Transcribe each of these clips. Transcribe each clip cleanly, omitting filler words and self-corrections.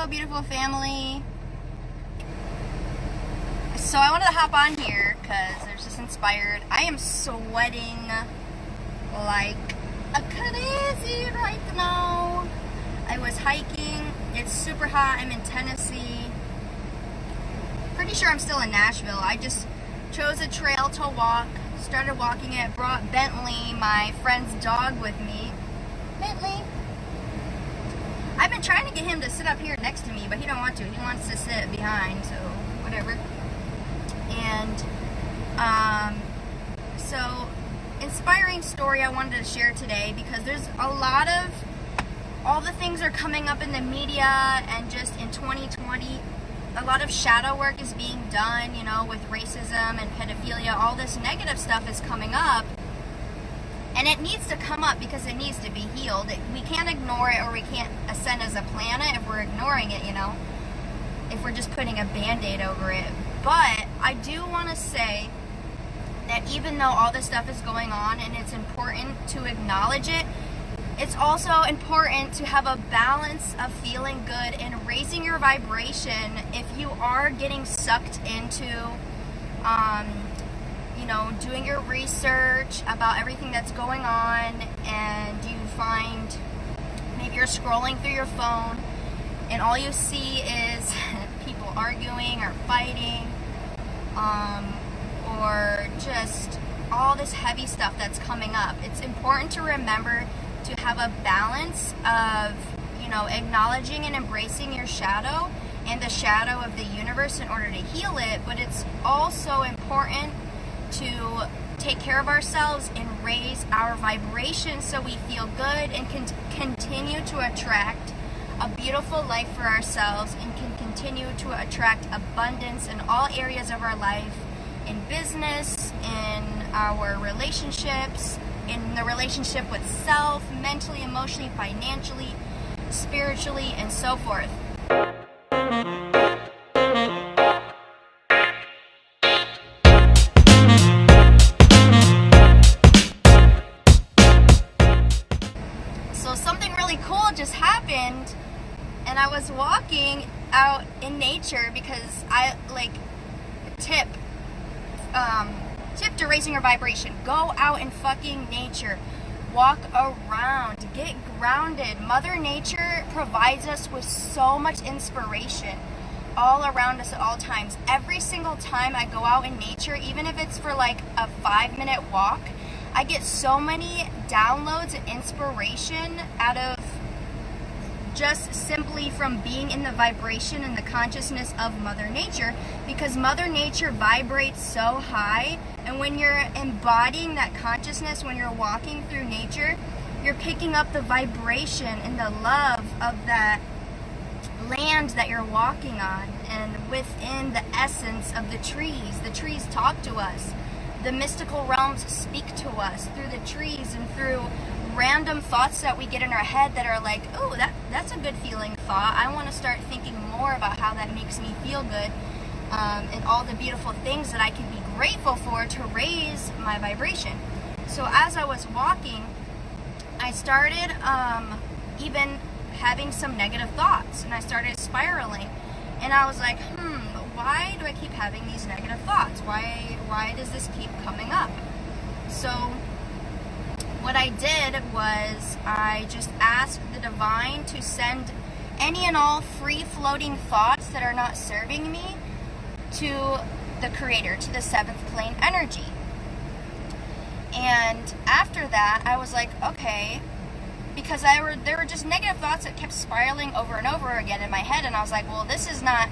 Hello, beautiful family. So I wanted to hop on here because I was just inspired. I am sweating like a crazy right now. I was hiking. It's super hot. I'm in Tennessee. Pretty sure I'm still in Nashville. I just chose a trail to walk. Started walking it. Brought Bentley, my friend's dog, with me. Bentley. I've been trying to get him to sit up here next to me, but he don't want to. He wants to sit behind, so whatever. And so inspiring story I wanted to share today, because there's a lot of, all the things are coming up in the media, and just in 2020 a lot of shadow work is being done, you know, with racism and pedophilia. All this negative stuff is coming up, and it needs to come up because it needs to be healed. We can't ignore it, or we can't ascend as a planet if we're ignoring it, you know, if we're just putting a band-aid over it. But I do want to say that even though all this stuff is going on and it's important to acknowledge it, it's also important to have a balance of feeling good and raising your vibration. If you are getting sucked into, you know, doing your research about everything that's going on, and you find maybe you're scrolling through your phone and all you see is people arguing or fighting, or just all this heavy stuff that's coming up. It's important to remember to have a balance of, you know, acknowledging and embracing your shadow and the shadow of the universe in order to heal it. But it's also important to take care of ourselves and raise our vibration so we feel good and can continue to attract a beautiful life for ourselves, and can continue to attract abundance in all areas of our life, in business, in our relationships, in the relationship with self, mentally, emotionally, financially, spiritually, and so forth. So something really cool just happened, and I was walking out in nature because I tip to raising your vibration. Go out in fucking nature. Walk around. Get grounded. Mother Nature provides us with so much inspiration all around us at all times. Every single time I go out in nature, even if it's for like a 5-minute walk, I get so many downloads and inspiration out of just simply from being in the vibration and the consciousness of Mother Nature, because Mother Nature vibrates so high, and when you're embodying that consciousness, when you're walking through nature, you're picking up the vibration and the love of that land that you're walking on. And within the essence of the trees talk to us. The mystical realms speak to us through the trees and through random thoughts that we get in our head that are like, oh, that's a good feeling thought. I want to start thinking more about how that makes me feel good, and all the beautiful things that I can be grateful for to raise my vibration. So as I was walking, I started even having some negative thoughts, and I started spiraling. And I was like, why do I keep having these negative thoughts? Why does this keep coming up? So what I did was I just asked the divine to send any and all free-floating thoughts that are not serving me to the creator, to the 7th plane energy. And after that, I was like, okay, because there were just negative thoughts that kept spiraling over and over again in my head, and I was like, well, this is not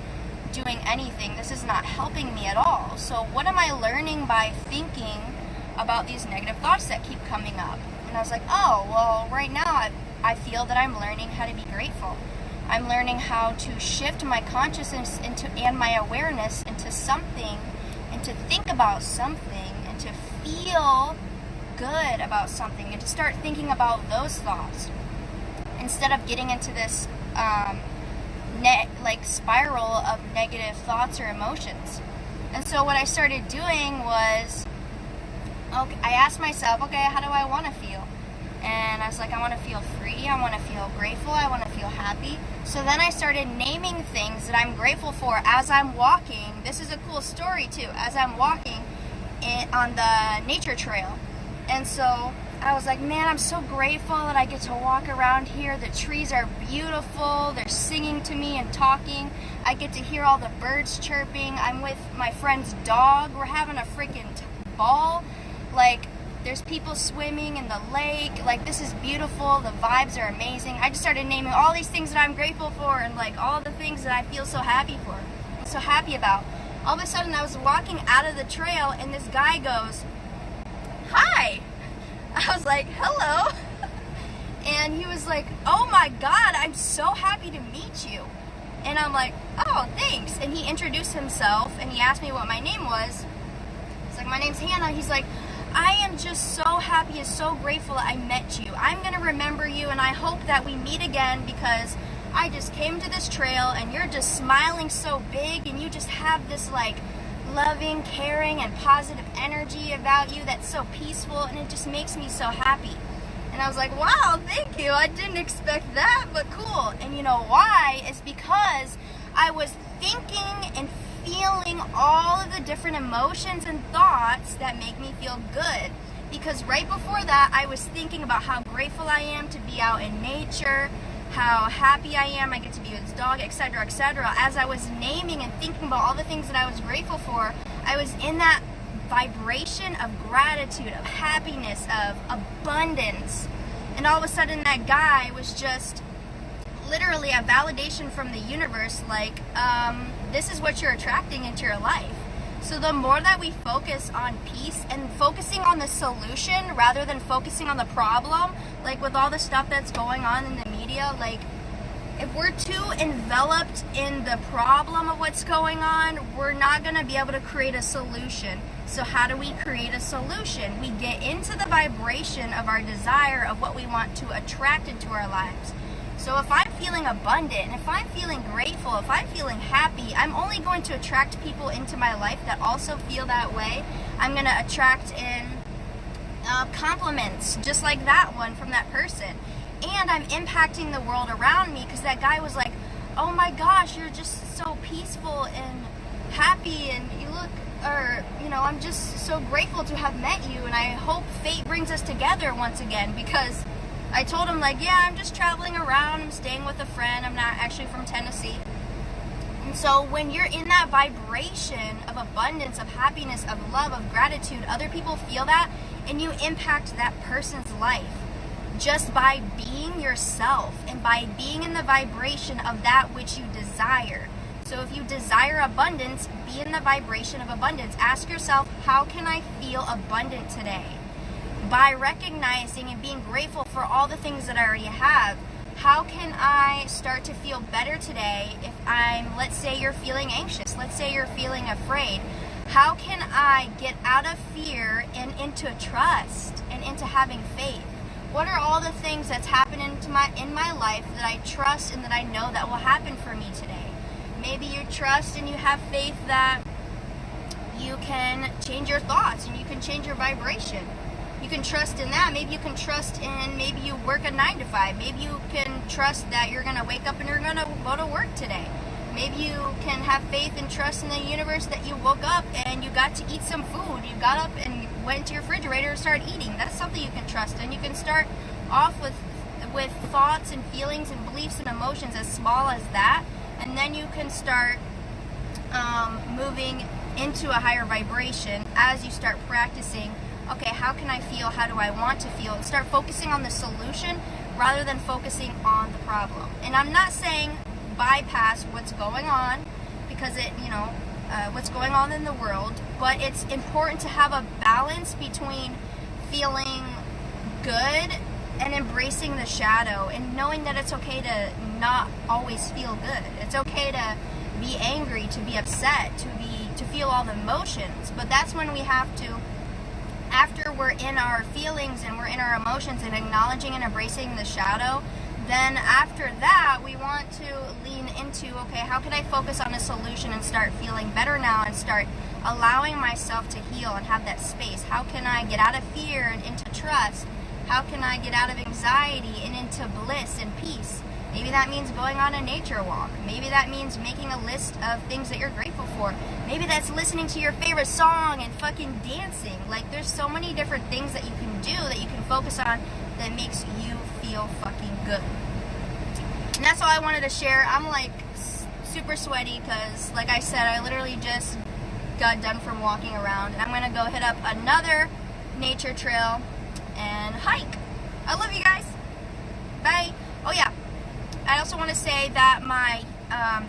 doing anything. This is not helping me at all. So what am I learning by thinking about these negative thoughts that keep coming up? And I was like, oh, well, right now I feel that I'm learning how to be grateful. I'm learning how to shift my consciousness and my awareness into something, and to think about something, and to feel good about something, and to start thinking about those thoughts instead of getting into this spiral of negative thoughts or emotions. And so what I started doing was, okay, I asked myself, okay, how do I want to feel? And I was like, I want to feel free, I want to feel grateful, I want to feel happy. So then I started naming things that I'm grateful for as I'm walking. This is a cool story too. As I'm walking on the nature trail. And so I was like, man, I'm so grateful that I get to walk around here. The trees are beautiful. They're singing to me and talking. I get to hear all the birds chirping. I'm with my friend's dog. We're having a freaking ball. Like, there's people swimming in the lake. Like, this is beautiful. The vibes are amazing. I just started naming all these things that I'm grateful for and like all the things that I feel so happy for, so happy about. All of a sudden I was walking out of the trail and this guy goes, hi. I was like, hello. And he was like, oh my God, I'm so happy to meet you. And I'm like, oh, thanks. And he introduced himself and he asked me what my name was. It's like, my name's Hannah. He's like, I am just so happy and so grateful that I met you. I'm going to remember you and I hope that we meet again because I just came to this trail and you're just smiling so big and you just have this like loving, caring, and positive energy about you that's so peaceful and it just makes me so happy. And I was like, wow, thank you. I didn't expect that, but cool. And you know why? It's because I was thinking and feeling all of the different emotions and thoughts that make me feel good. Because right before that, I was thinking about how grateful I am to be out in nature, how happy I am, I get to be with his dog, etc., etc. As I was naming and thinking about all the things that I was grateful for, I was in that vibration of gratitude, of happiness, of abundance. And all of a sudden that guy was just literally a validation from the universe, like, this is what you're attracting into your life. So the more that we focus on peace and focusing on the solution rather than focusing on the problem, like with all the stuff that's going on in the media, like if we're too enveloped in the problem of what's going on, we're not going to be able to create a solution. So how do we create a solution? We get into the vibration of our desire of what we want to attract into our lives. So if I'm feeling abundant, if I'm feeling grateful, if I'm feeling happy, I'm only going to attract people into my life that also feel that way. I'm going to attract in compliments, just like that one from that person. And I'm impacting the world around me because that guy was like, oh my gosh, you're just so peaceful and happy and you look, or, you know, I'm just so grateful to have met you and I hope fate brings us together once again, because I told him, like, yeah, I'm just traveling around, I'm staying with a friend, I'm not actually from Tennessee. And so when you're in that vibration of abundance, of happiness, of love, of gratitude, other people feel that and you impact that person's life just by being yourself and by being in the vibration of that which you desire. So if you desire abundance, be in the vibration of abundance. Ask yourself, how can I feel abundant today? By recognizing and being grateful for all the things that I already have, how can I start to feel better today if let's say you're feeling anxious, let's say you're feeling afraid. How can I get out of fear and into trust and into having faith? What are all the things that's happening in my life that I trust and that I know that will happen for me today? Maybe you trust and you have faith that you can change your thoughts and you can change your vibration. You can trust in that. Maybe you can trust in, maybe you work a 9 to 5. Maybe you can trust that you're going to wake up and you're going to go to work today. Maybe you can have faith and trust in the universe that you woke up and you got to eat some food. You got up and went to your refrigerator and started eating. That's something you can trust in. You can start off with thoughts and feelings and beliefs and emotions as small as that, and then you can start moving into a higher vibration as you start practicing. Okay, how can I feel? How do I want to feel? And start focusing on the solution rather than focusing on the problem. And I'm not saying bypass what's going on, because what's going on in the world, but it's important to have a balance between feeling good and embracing the shadow and knowing that it's okay to not always feel good. It's okay to be angry, to be upset, to feel all the emotions, but that's when we have to, after we're in our feelings and we're in our emotions and acknowledging and embracing the shadow, then after that we want to lean into, okay, how can I focus on a solution and start feeling better now and start allowing myself to heal and have that space? How can I get out of fear and into trust How can I get out of anxiety and into bliss and peace? Maybe that means going on a nature walk. Maybe that means making a list of things that you're grateful for. Maybe that's listening to your favorite song and fucking dancing. Like, there's so many different things that you can do, that you can focus on, that makes you feel fucking good. And that's all I wanted to share. I'm like super sweaty because, like I said, I literally just got done from walking around. And I'm going to go hit up another nature trail and hike. I love you guys. Bye. Oh yeah, I also want to say that my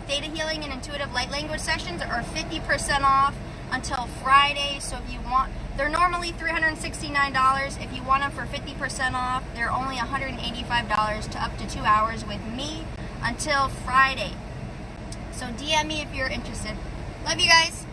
Theta Healing and Intuitive Light Language sessions are 50% off until Friday. So if you want, they're normally $369. If you want them for 50% off, they're only $185 to up to 2 hours with me until Friday. So DM me if you're interested. Love you guys.